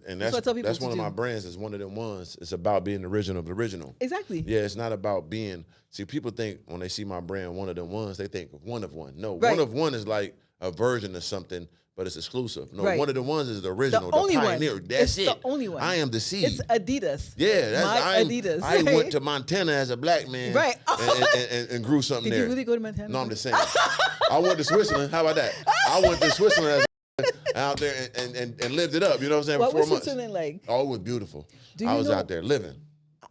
And that's what I tell people that's to one of do. my brands. It's one of them ones. It's about being the original of the original. Exactly. Yeah, it's not about being. See, people think when they see my brand, one of them ones, they think one of one. No, Right. one of one is like a version of something, but it's exclusive. No, Right. one of the ones is the original, The only one. pioneer. That's It's it. the only one. I am the seed. It's Adidas. Yeah, that's Adidas. I right? went to Montana as a black man, Right. and grew something Did there. you really go to Montana? No, I'm just saying. I went to Switzerland. How about that? I went to Switzerland out there and lived it up. You know what I'm saying? What For 4 was months. Switzerland like? Oh, it was beautiful. Do I you was know- out there living.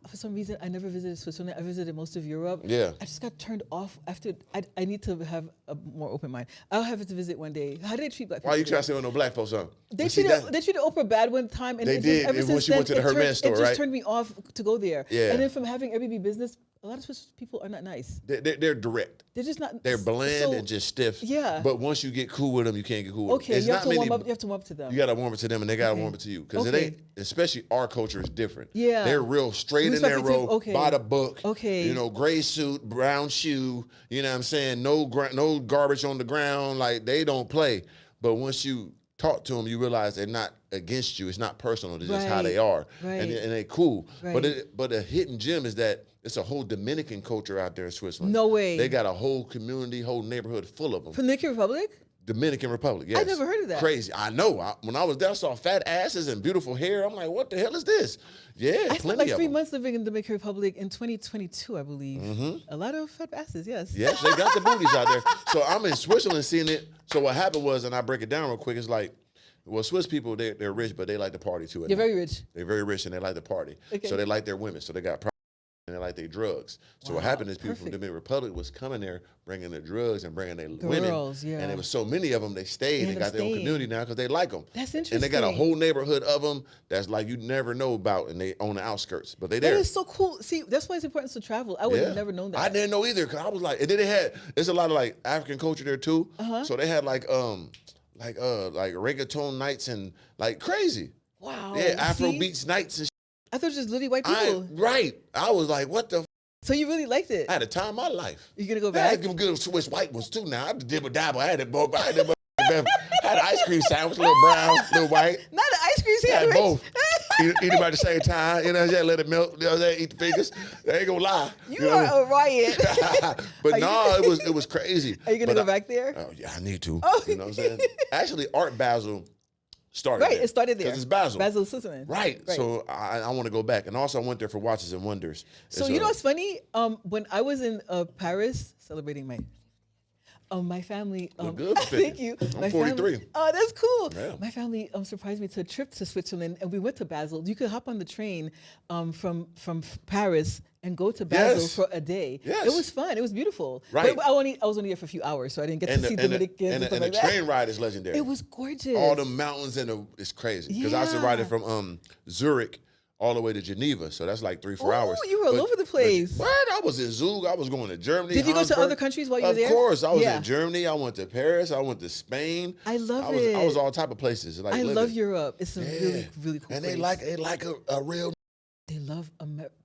For some reason, I never visited Switzerland. I visited most of Europe. Yeah. I just got turned off after. I need to have a more open mind. I'll have it to visit one day. How do they treat black people? Why you there? trying to say with no black folks on? They treated Oprah bad one time, and They it did, Just, ever and since when she then, went to the it Hermes turned- store, it just right? turned me off to go there. Yeah. And then from having Airbnb business, a lot of Swiss people are not nice. They're direct. They're just not. They're bland so- and just stiff. Yeah. But once you get cool with them, you can't get cool with Okay, them. It's you have not to many. warm up. You have to warm up to them. You got to warm it to them, and they got to Okay. warm it to you. Because Okay. it ain't, especially our culture is different. Yeah. They're real straight in their Respect row, you. Okay. by the book. Okay. You know, gray suit, brown shoe, you know what I'm saying? No garbage on the ground. Like, they don't play. But once you talk to them, you realize they're not against you. It's not personal. It's just how they are. Right. And they cool. Right. But a hidden gem is that it's a whole Dominican culture out there in Switzerland. No way. They got a whole community, whole neighborhood full of them. Dominican Republic? Dominican Republic, yes. never heard of that. Crazy. I know. When I was there, I saw fat asses and beautiful hair. I'm like, what the hell is this? Yeah, I spent plenty like of 3 them. months living in Dominican Republic in 2022, I believe. Mm-hmm. A lot of fat asses, yes. Yes, they got the booties out there. So I'm in Switzerland seeing it. So what happened was, and I break it down real quick, it's like, well, Swiss people, they're rich, but they like to party too. You're very rich. They're very rich and they like to party. Okay. So they like their women. So they got and they like their drugs. So what happened is people from perfect. Dominican Republic was coming there, bringing their drugs and bringing their Girls, women. yeah. And there was so many of them, they stayed They and got their own stayed. community now because they like them. That's And they got a interesting. whole neighborhood of them that's like you never know about, and they on the outskirts, but they That there. is so cool. See, that's why it's important to travel. I would have never known that. I didn't know either because I was like, and then they had there's a lot of like African culture there too. So they had like reggaeton nights and like crazy. Wow. Yeah, Afro see? beats nights and I thought it was just literally white people. I was like, what the So you really liked it? I had a time of my life. You gonna go I had back? some good Swiss white ones too now. I dibble dabble. I had it both. I had an ice cream sandwich, a little brown, a little white. Not the ice cream I had sandwich. both. Eat them at the same time. You know what I'm saying? Let it melt. You know what I'm saying? Eat the fingers. They ain't gonna lie. You know what I are mean? a riot. But no, it was crazy. Are you gonna But go back there? Oh yeah, I need to. Oh. You know what I'm saying? Actually, Art Basel started Right, there. it started there. Because it's Basel. Basel, Switzerland. Right. So I want to go back. And also I went there for Watches and Wonders. So It's, you know what's funny? When I was in Paris celebrating my family. good for 50. Thank you. I'm My 43. Family, oh, that's cool. Yeah. My family surprised me to a trip to Switzerland, and we went to Basel. You could hop on the train from Paris and go to Basel Yes. for a day. Yes. It was fun. It was beautiful. Right. But I was only there for a few hours, so I didn't get to see Dominicans and stuff and like the that. train ride is legendary. It was gorgeous. all the mountains it's crazy. Because I used to ride it Yeah. from Zurich all the way to Geneva. So that's like 3-4 hours. you were all over the place. What? I was in Zug. I was going to Germany. Did you go to Hamburg. other countries while you were there? Of course. I was Yeah. in Germany. I went to Paris. I went to Spain. I love I it. was all type of places. Like I living. love Europe. It's a really, Yeah. really cool And place. they like a real. They love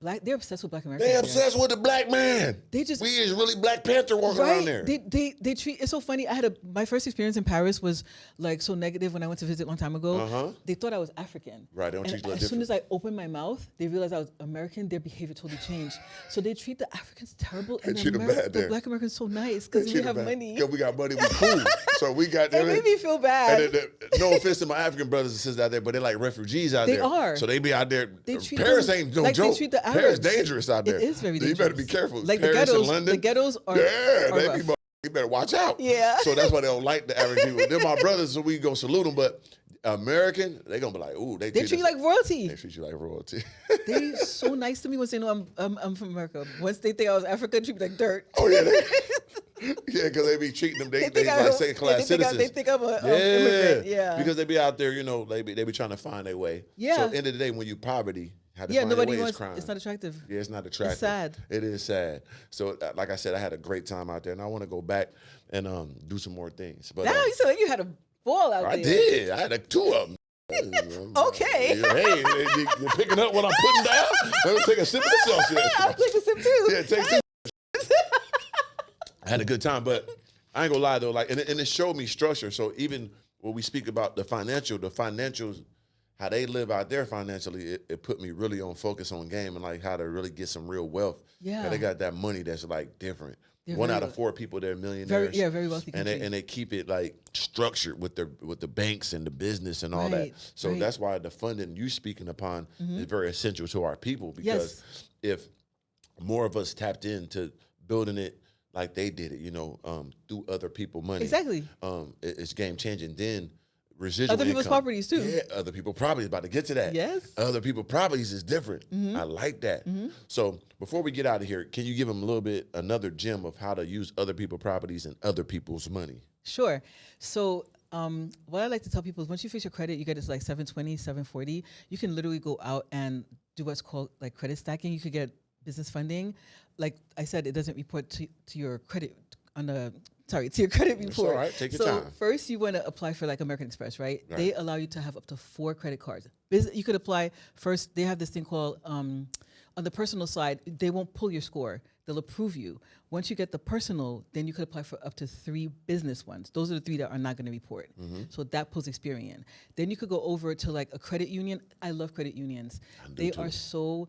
black. They're obsessed with Black Americans. They there. obsessed with the black man. They just- we is really Black Panther walking around there. They treat. It's so funny. My first experience in Paris was like so negative when I went to visit a long time ago. They thought I was African. Right, they don't treat you like As soon different. as I opened my mouth, they realized I was American. Their behavior totally changed. So they treat the Africans terrible, and treat 'em bad the there. Black Americans so nice because we have money. Because we got money, we cool. So we got. It made me feel bad. And no offense to my African brothers and sisters out there, but they're like refugees out They there. are. So they be out there. They treat Paris them ain't no like they joke. treat the Paris Arabs. dangerous out there. It is very So dangerous. you better be careful. Like Paris the ghettos. and London. The ghettos are. Yeah, are they rough. be. You better watch out. Yeah. So that's why they don't like the African people. They're my brothers, so we go salute them. But American, they gonna be like, ooh, They treat you us- like royalty. They treat you like royalty. They so nice to me once they know I'm from America. Once they think I was African, treat me like dirt. Oh yeah, yeah, because they be treating them. They think like I'm- second class they think citizens. they think I'm a immigrant. Yeah. because they be out there, you know, they be trying to find their way. Yeah. So at the end of the day, when you poverty, how to Yeah, find nobody your way wants. is crime. It's not attractive. Yeah, it's not attractive. sad. It is sad. So, like I said, I had a great time out there, and I want to go back and do some more things. But Now you sound like you had a ball out I there. did. I had two of them. Okay. Hey, you picking up what I'm putting down? Let me take a sip of the Celsius. I'll take a sip too. Yeah, take two. I had a good time, but I ain't gonna lie though. Like, and it showed me structure. So even when we speak about the financials, how they live out there financially, it put me really on focus on game and like how to really get some real wealth. Yeah. 'Cause they got that money that's like different. They're One very out of 4 people, they're very millionaires. very wealthy country. And they keep it like structured with the banks and the business and all that. Right, So right. that's why the funding you speaking upon is very essential to our people, because if more of us tapped into building it like they did it, you know, through other people's money. Exactly. It's game changing. Then residual Other people's income. properties too. Yeah, other people properties, about to get to that. Yes. Other people properties is different. I like that. So before we get out of here, can you give them a little bit, another gem of how to use other people's properties and other people's money? Sure. So what I like to tell people is once you fix your credit, you get this like 720, 740. You can literally go out and do what's called like credit stacking. You could get business funding. Like I said, it doesn't report to your credit to your credit report. It's all right. Take your so time. first you want to apply for like American Express, right? They allow you to have up to 4 credit cards. You could apply first. They have this thing called on the personal side, they won't pull your score. They'll approve you. Once you get the personal, then you could apply for up to 3 business ones. Those are the 3 that are not going to report. So that pulls Experian. Then you could go over to like a credit union. I love credit unions. They are so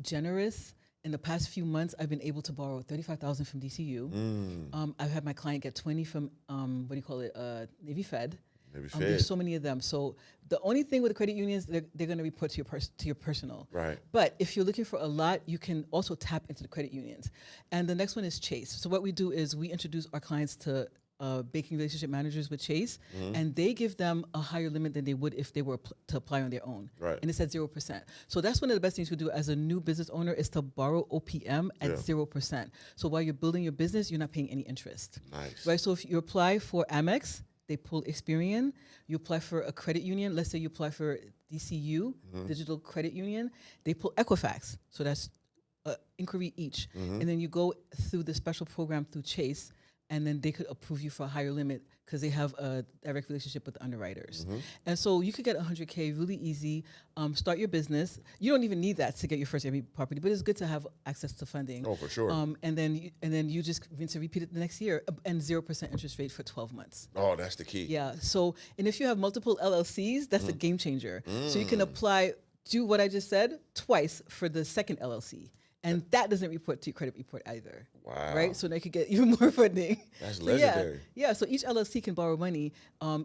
generous. In the past few months, I've been able to borrow $35,000 from DCU. I've had my client get 20 from Navy Fed. There's so many of them. So the only thing with the credit unions, they're going to report to your personal. Right. But if you're looking for a lot, you can also tap into the credit unions. And the next one is Chase. So what we do is we introduce our clients to banking relationship managers with Chase, and they give them a higher limit than they would if they were to apply on their own. Right. And it's at 0%. So that's one of the best things you do as a new business owner is to borrow OPM at 0%. So while you're building your business, you're not paying any interest. Nice. Right. So if you apply for Amex, they pull Experian. You apply for a credit union. Let's say you apply for DCU, Digital Credit Union. They pull Equifax. So that's inquiry each. And then you go through the special program through Chase, and then they could approve you for a higher limit because they have a direct relationship with the underwriters. And so you could get 100K really easy, start your business. You don't even need that to get your first Airbnb property, but it's good to have access to funding. Oh, for sure. And then you just rinse and repeat it the next year, and 0% interest rate for 12 months. Oh, that's the key. Yeah. So, and if you have multiple LLCs, that's a game changer. So you can do what I just said twice for the second LLC. And that doesn't report to your credit report either. Wow. Right? So they could get even more funding. That's So legendary. Yeah, so each LLC can borrow money.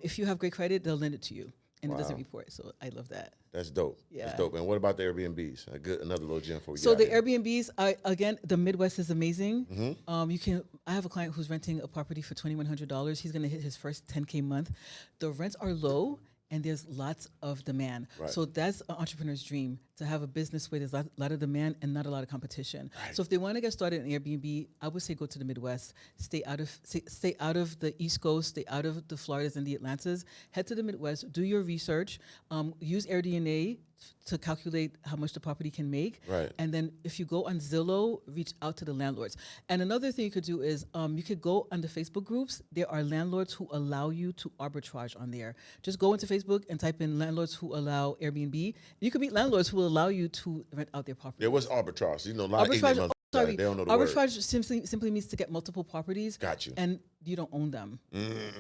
If you have great credit, they'll lend it to you. And it doesn't report. So I love that. That's dope. Yeah. That's dope. And what about the Airbnbs? Another little gem for you. So the Airbnbs, again, the Midwest is amazing. I have a client who's renting a property for $2,100. He's going to hit his first 10K month. The rents are low, and there's lots of demand. Right. So that's an entrepreneur's dream, to have a business where there's a lot of demand and not a lot of competition. Right. So if they want to get started in Airbnb, I would say go to the Midwest, stay out of the East Coast, stay out of the Floridas and the Atlantas, head to the Midwest, do your research, use AirDNA to calculate how much the property can make. Right. And then if you go on Zillow, reach out to the landlords. And another thing you could do is you could go on the Facebook groups. There are landlords who allow you to arbitrage on there. Just go into Facebook and type in landlords who allow Airbnb. You could meet landlords who will allow you to rent out their property. Yeah, what's arbitrage? You know, a lot of English Sorry, they don't know the word. arbitrage simply means to get multiple properties. Got you. And you don't own them.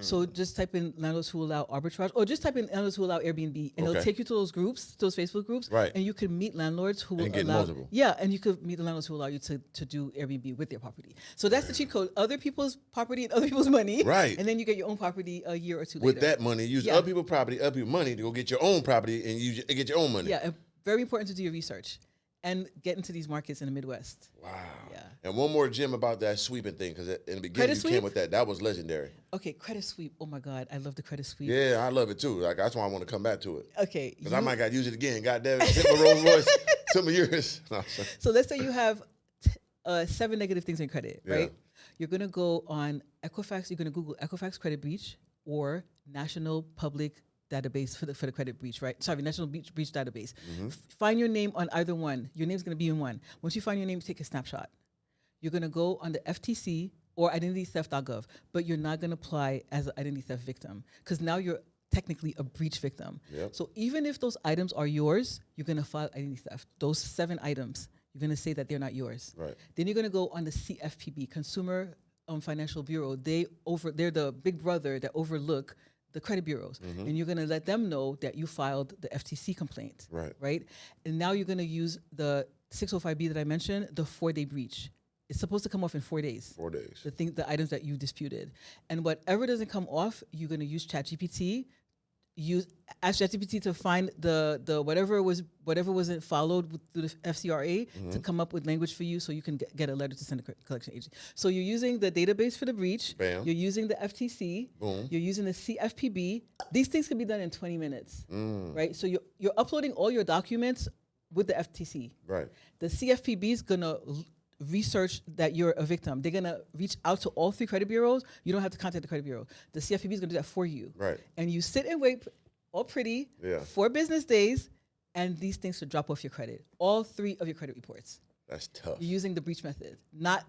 So just type in landlords who allow arbitrage, or just type in landlords who allow Airbnb, and it'll take you to those groups, those Facebook groups, Right. and you can meet landlords who will And get allow multiple. Yeah, and you could meet the landlords who allow you to do Airbnb with their property. So that's the cheat code: other people's property and other people's money, Right. And then you get your own property a year or two With later. that money, use other people's property, other people's money to go get your own property and get your own money. Yeah, and very important to do your research and get into these markets in the Midwest. Wow. Yeah. And one more gem about that sweeping thing, because in the beginning Credit you sweep? came with that. That was legendary. Okay, credit sweep. Oh my God, I love the credit sweep. Yeah, I love it too. Like that's why I want to come back to it. Okay. Because I might got to use it again. God damn it. Hit my Rolls Royce. Some of yours. No, sorry. So let's say you have 7 negative things in credit, Yeah. right? You're going to go on Equifax. You're going to Google Equifax credit breach or National Public Database for the credit breach, right? Sorry, National Breach Database. Find your name on either one. Your name's going to be in one. Once you find your name, take a snapshot. You're going to go on the FTC or identitytheft.gov, but you're not going to apply as an identity theft victim because now you're technically a breach victim. Yep. So even if those items are yours, you're going to file identity theft. Those 7 items, you're going to say that they're not yours. Right. Then you're going to go on the CFPB, Consumer Financial Bureau. They're the big brother that overlook the credit bureaus, and you're going to let them know that you filed the FTC complaint, right? And now you're going to use the 605B that I mentioned, the 4-day breach. It's supposed to come off in 4 days. 4 days. The items that you disputed. And whatever doesn't come off, you're going to use ChatGPT. Ask ChatGPT to find the whatever wasn't followed through the FCRA to come up with language for you, so you can get a letter to send a collection agency. So you're using the database for the breach. Bam. You're using the FTC. Boom. You're using the CFPB. These things can be done in 20 minutes, right? So you're uploading all your documents with the FTC. Right. The CFPB is gonna research that you're a victim. They're gonna reach out to all 3 credit bureaus. You don't have to contact the credit bureau. The CFPB is gonna do that for you. Right. And you sit and wait all pretty 4 business days, and these things should drop off your credit. All 3 of your credit reports. That's tough. You're using the breach method, not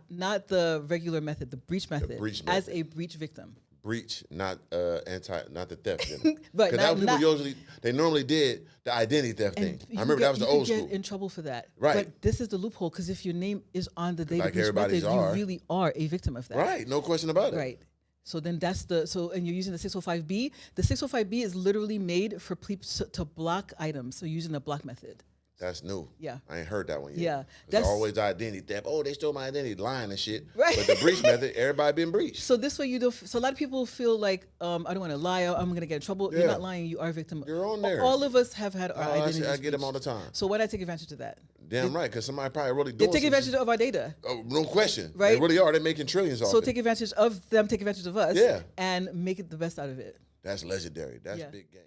the regular method, the breach method, as a breach victim. Breach, not the theft. But Because that was people they normally did the identity theft thing. I remember that was the old school. You get in trouble for that. Right. But this is the loophole, because if your name is on the data Like breach everybody's method, are. you really are a victim of that. Right, no question about it. Right. So then and you're using the 605B. The 605B is literally made for people to block items. So using the block method. That's new. Yeah. I ain't heard that one yet. Yeah. There's always identity theft. Oh, they stole my identity, lying and shit. Right. But the breach method, everybody been breached. So this way you don't. So a lot of people feel like I don't want to lie. I'm going to get in trouble. Yeah. You're not lying. You are a victim. You're on there. All of us have had our identities. I get them all the time. So why not take advantage of that? Damn right, because somebody probably really They doing take advantage of our data. Oh, no question. Right? They really are. They're making trillions off So it. take advantage of them. Take advantage of us. Yeah. And make it the best out of it. That's legendary. That's Yeah. big game.